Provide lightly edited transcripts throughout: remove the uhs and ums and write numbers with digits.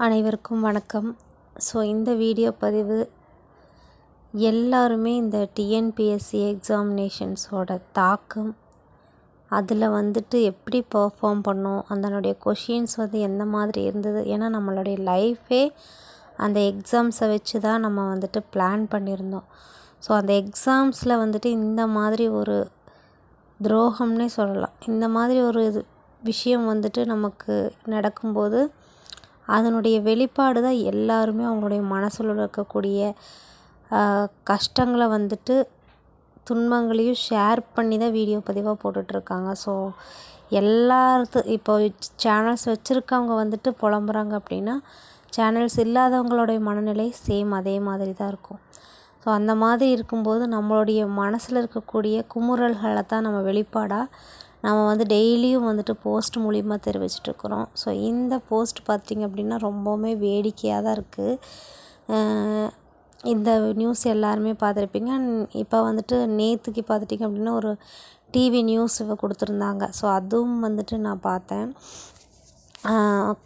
அனைவருக்கும் வணக்கம். இந்த வீடியோ பதிவு எல்லாருமே இந்த டிஎன்பிஎஸ்சி எக்ஸாமினேஷன்ஸோட தாக்கம், அதில் எப்படி பெர்ஃபார்ம் பண்ணோம், அதனுடைய கொஷின்ஸ் எந்த மாதிரி இருந்தது. ஏன்னா நம்மளுடைய லைஃபே அந்த எக்ஸாம்ஸை வச்சு தான் நம்ம பிளான் பண்ணியிருந்தோம். அந்த எக்ஸாம்ஸில் இந்த மாதிரி ஒரு துரோகம்னே சொல்லலாம். இந்த மாதிரி ஒரு விஷயம் நமக்கு நடக்கும்போது அதனுடைய வெளிப்பாடு தான் எல்லாருமே அவங்களுடைய மனசில் இருக்கக்கூடிய கஷ்டங்களை துன்பங்களையும் ஷேர் பண்ணி தான் வீடியோ பதிவாக போட்டுட்ருக்காங்க. இப்போ சேனல்ஸ் வச்சுருக்கவங்க புலம்புறாங்க அப்படின்னா, சேனல்ஸ் இல்லாதவங்களுடைய மனநிலை சேம் அதே மாதிரி தான் இருக்கும். அந்த மாதிரி இருக்கும்போது நம்மளுடைய மனசில் இருக்கக்கூடிய குமுறல்களை தான் நம்ம வெளிப்பாடாக நம்ம டெய்லியும் போஸ்ட் மூலிமா தெரிவிச்சிட்ருக்குறோம். இந்த போஸ்ட் பார்த்திங்க அப்படின்னா ரொம்பவுமே வேடிக்கையாக தான் இருக்குது. இந்த நியூஸ் எல்லாருமே பார்த்துருப்பீங்க. இப்போ நேற்றுக்கு பார்த்துட்டிங்க அப்படின்னா ஒரு டிவி நியூஸ் கொடுத்துருந்தாங்க. அதுவும் நான் பார்த்தேன்.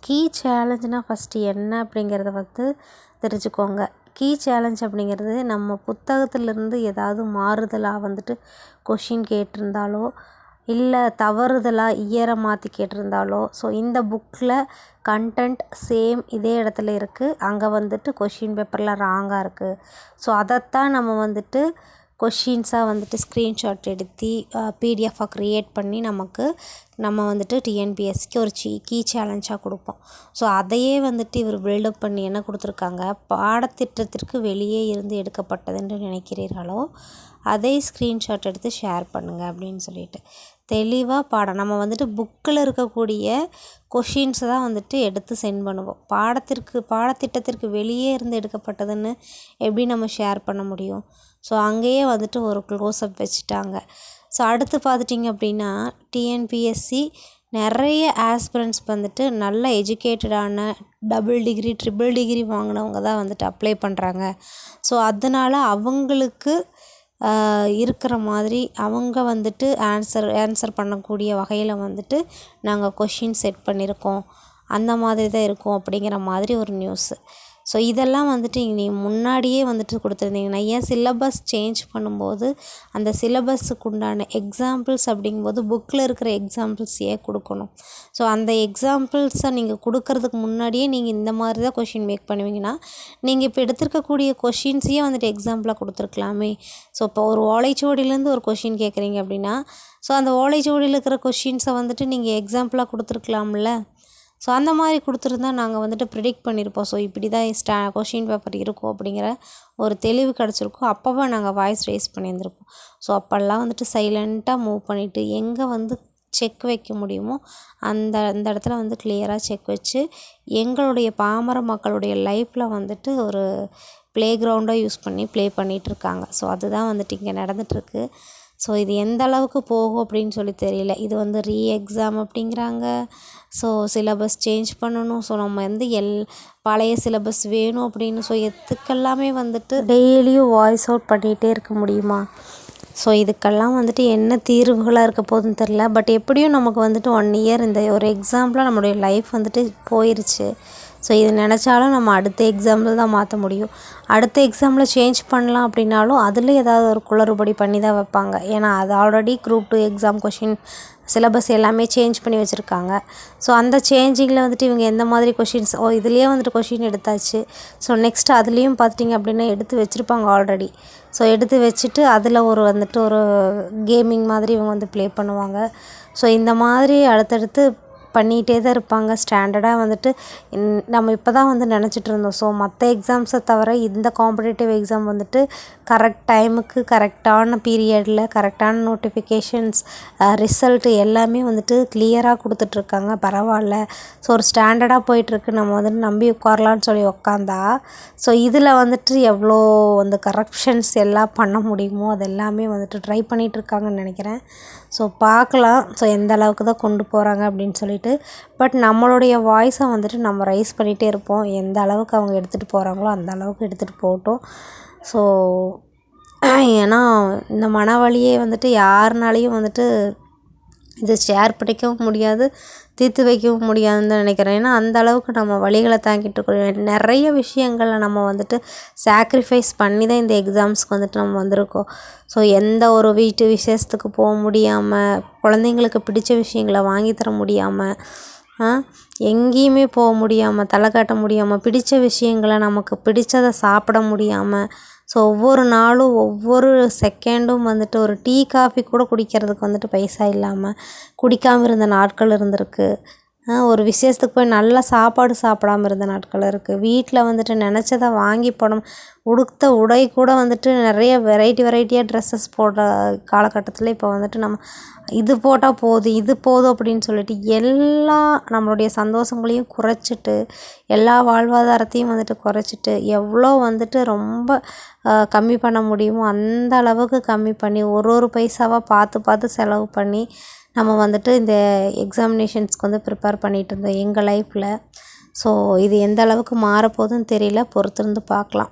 கீ சேலஞ்சுனால் ஃபஸ்ட்டு என்ன அப்படிங்கிறத தெரிஞ்சுக்கோங்க. கீ சேலஞ்ச் அப்படிங்கிறது நம்ம புத்தகத்திலேருந்து ஏதாவது மாறுதலாக கொஷின் கேட்டிருந்தாலோ, இல்லை தவறுதலாக இயரை மாற்றி கேட்டிருந்தாலோ, இந்த புக்கில் கண்டென்ட் சேம் இதே இடத்துல இருக்குது, அங்கே கொஷின் பேப்பரில் ராங்காக இருக்குது. அதைத்தான் நம்ம கொஷின்ஸாக ஸ்க்ரீன்ஷாட் எடுத்து பிடிஎஃபாக க்ரியேட் பண்ணி நம்ம டிஎன்பிஎஸ்சிக்கு ஒரு கீ சேலஞ்சாக கொடுப்போம். அதையே இவர் பில்டப் பண்ணி என்ன கொடுத்துருக்காங்க, பாடத்திட்டத்திற்கு வெளியே இருந்து எடுக்கப்பட்டதுன்னு நினைக்கிறீர்களோ அதை ஸ்க்ரீன்ஷாட் எடுத்து ஷேர் பண்ணுங்கள் அப்படின்னு சொல்லிட்டு தெளிவாக நம்ம புக்கில் இருக்கக்கூடிய கொஷின்ஸை தான் எடுத்து சென்ட் பண்ணுவோம். பாடத்திட்டத்திற்கு வெளியே இருந்து எடுக்கப்பட்டதுன்னு எப்படி நம்ம ஷேர் பண்ண முடியும்? அங்கேயே ஒரு க்ளோஸ்அப் வச்சுட்டாங்க. அடுத்து பார்த்துட்டிங்க அப்படின்னா, டிஎன்பிஎஸ்சி நிறைய ஆஸ்பிரண்ட்ஸ் நல்ல எஜுகேட்டடான டபுள் டிகிரி ட்ரிபிள் டிகிரி வாங்கினவங்க தான் அப்ளை பண்ணுறாங்க. அதனால் அவங்களுக்கு இருக்கிற மாதிரி அவங்க ஆன்சர் பண்ணக்கூடிய வகையில் நாங்கள் கொஷின் செட் பண்ணியிருக்கோம், அந்த மாதிரி தான் இருக்கும் அப்படிங்கிற மாதிரி ஒரு நியூஸு. இதெல்லாம் நீ முன்னாடியே கொடுத்துருந்தீங்கன்னா, ஏன் சிலபஸ் சேஞ்ச் பண்ணும்போது அந்த சிலபஸுக்கு உண்டான எக்ஸாம்பிள்ஸ் அப்படிங்கும்போது புக்கில் இருக்கிற எக்ஸாம்பிள்ஸையே கொடுக்கணும். அந்த எக்ஸாம்பிள்ஸை நீங்கள் கொடுக்கறதுக்கு முன்னாடியே நீங்கள் இந்த மாதிரி தான் கொஷின் மேக் பண்ணுவீங்கன்னா, நீங்கள் இப்போ எடுத்துருக்கக்கூடிய கொஷின்ஸையே எக்ஸாம்பிளாக கொடுத்துருக்கலாமே. இப்போ ஒரு ஓலைச்சுவடியிலேருந்து ஒரு கொஷின் கேட்குறீங்க அப்படின்னா, அந்த ஓலைச்சுவடியில் இருக்கிற கொஷின்ஸை நீங்கள் எக்ஸாம்பிளாக கொடுத்துருக்கலாம்ல. அந்த மாதிரி கொடுத்துருந்தா நாங்கள் ப்ரிடிக்ட் பண்ணியிருப்போம். இப்படி தான் கொஷின் பேப்பர் இருக்கும் அப்படிங்கிற ஒரு தெளிவு கிடச்சிருக்கும். அப்போவே நாங்கள் வாய்ஸ் ரைஸ் பண்ணியிருந்திருப்போம். அப்போல்லாம் சைலண்ட்டாக மூவ் பண்ணிவிட்டு எங்கே செக் வைக்க முடியுமோ அந்த இடத்துல கிளியராக செக் வச்சு எங்களுடைய பாமர மக்களுடைய லைஃப்பில் ஒரு ப்ளே கிரவுண்டாக யூஸ் பண்ணி ப்ளே பண்ணிகிட்ருக்காங்க. அதுதான் இங்கே நடந்துகிட்ருக்கு. இது எந்த அளவுக்கு போகும் அப்படின்னு சொல்லி தெரியல. இது ரீ எக்ஸாம் அப்படிங்கிறாங்க. சிலபஸ் சேஞ்ச் பண்ணணும். நம்ம பழைய சிலபஸ் வேணும் அப்படின்னு எதுக்கெல்லாமே டெய்லியும் வாய்ஸ் அவுட் பண்ணிகிட்டே இருக்க முடியுமா? இதுக்கெல்லாம் என்ன தீர்வுகளாக இருக்க போகுதுன்னு தெரில. பட் எப்படியும் நமக்கு 1 இயர் இந்த ஒரு எக்ஸாம்பிளாக நம்மளுடைய லைஃப் போயிருச்சு. இது நினச்சாலும் நம்ம அடுத்த எக்ஸாம்பிள் தான் மாற்ற முடியும். அடுத்த எக்ஸாமில் சேஞ்ச் பண்ணலாம் அப்படின்னாலும் அதில் ஏதாவது ஒரு குளறுபடி பண்ணி தான் வைப்பாங்க. ஏன்னா அது already group 2 exam question syllabus எல்லாமே சேஞ்ச் பண்ணி வச்சுருக்காங்க. அந்த சேஞ்சிங்கில் இவங்க எந்த மாதிரி கொஷின்ஸ் இதுலேயே கொஷின் எடுத்தாச்சு. நெக்ஸ்ட் அதுலேயும் பார்த்திங்க அப்படின்னா எடுத்து வச்சுருப்பாங்க ஆல்ரெடி. எடுத்து வச்சுட்டு அதில் ஒரு கேமிங் மாதிரி இவங்க ப்ளே பண்ணுவாங்க. இந்த மாதிரி அடுத்தடுத்து பண்ணிகிட்டே தான் இருப்பாங்க. ஸ்டாண்டர்டாக நம்ம இப்போ தான் நினச்சிட்டு இருந்தோம். மற்ற எக்ஸாம்ஸை தவிர இந்த காம்படிட்டிவ் எக்ஸாம் கரெக்ட் டைமுக்கு கரெக்டான பீரியடில் கரெக்டான நோட்டிஃபிகேஷன்ஸ் ரிசல்ட்டு எல்லாமே கிளியராக கொடுத்துட்ருக்காங்க. பரவாயில்ல. ஒரு ஸ்டாண்டர்டாக போயிட்டுருக்கு. நம்ம நம்பி உட்காரலான்னு சொல்லி உக்காந்தா இதில் எவ்வளோ கரப்ஷன்ஸ் எல்லாம் பண்ண முடியுமோ அது எல்லாமே ட்ரை பண்ணிகிட்ருக்காங்கன்னு நினைக்கிறேன். பார்க்கலாம் எந்த அளவுக்கு தான் கொண்டு போகிறாங்க அப்படின்னு சொல்லிட்டு. பட் நம்மளுடைய வாய்ஸை நம்ம ரைஸ் பண்ணிகிட்டே இருப்போம். எந்த அளவுக்கு அவங்க எடுத்துகிட்டு போகிறாங்களோ அந்த அளவுக்கு எடுத்துகிட்டு போகட்டும். ஏன்னா இந்த மன வலியே யாருனாலையும் இது ஷேர் பண்ணிக்கவும் முடியாது, தீர்த்து வைக்கவும் முடியாதுன்னு தான் நினைக்கிறேன். ஏன்னா அந்த அளவுக்கு நம்ம வலிகளை தாங்கிட்டு இருக்கோம். நிறைய விஷயங்களை நம்ம வந்துட்டு சாக்ரிஃபைஸ் பண்ணி தான் இந்த எக்ஸாம்ஸ்க்கு வந்துட்டு நம்ம வந்திருக்கோம். ஸோ எந்த ஒரு வீட்டு விசேஷத்துக்கு போக முடியாமல், குழந்தைங்களுக்கு பிடிச்ச விஷயங்களை வாங்கி தர முடியாமல், எங்கேயுமே போக முடியாமல், தலை காட்ட முடியாமல், பிடிச்ச விஷயங்களை நமக்கு பிடிச்சதை சாப்பிட முடியாமல், ஸோ ஒவ்வொரு நாளும் ஒவ்வொரு செகண்டும் வந்துட்டு ஒரு டீ காஃபி கூட குடிக்கிறதுக்கு வந்துட்டு பைசா இல்லாமல் குடிக்காமல் இருந்த நாட்கள் இருந்திருக்கு. ஒரு விசேஷத்துக்கு போய் நல்ல சாப்பாடு சாப்பிடாம இருந்த நாட்கள் இருக்குது. வீட்டில் வந்துட்டு நினச்சதை வாங்கி உடுத்த உடை கூட வந்துட்டு நிறைய வெரைட்டியாக ட்ரெஸ்ஸஸ் போடுற காலகட்டத்தில் இப்போ வந்துட்டு நம்ம இது போட்டால் போதும், இது போதும் அப்படின்னு சொல்லிட்டு எல்லா நம்மளுடைய சந்தோஷங்களையும் குறைச்சிட்டு, எல்லா வாழ்வாதாரத்தையும் வந்துட்டு குறைச்சிட்டு, எவ்வளோ வந்துட்டு ரொம்ப கம்மி பண்ண முடியுமோ அந்த அளவுக்கு கம்மி பண்ணி ஒரு பைசாவாக பார்த்து செலவு பண்ணி நம்ம வந்துட்டு இந்த எக்ஸாமினேஷன்ஸ்க்கு வந்து ப்ரிப்பேர் பண்ணிகிட்டு இருந்தோம் எங்கள் லைஃப்பில். ஸோ இது எந்த அளவுக்கு மாறப்போகுதுன்னு தெரியல, பொறுத்திருந்து பார்க்கலாம்.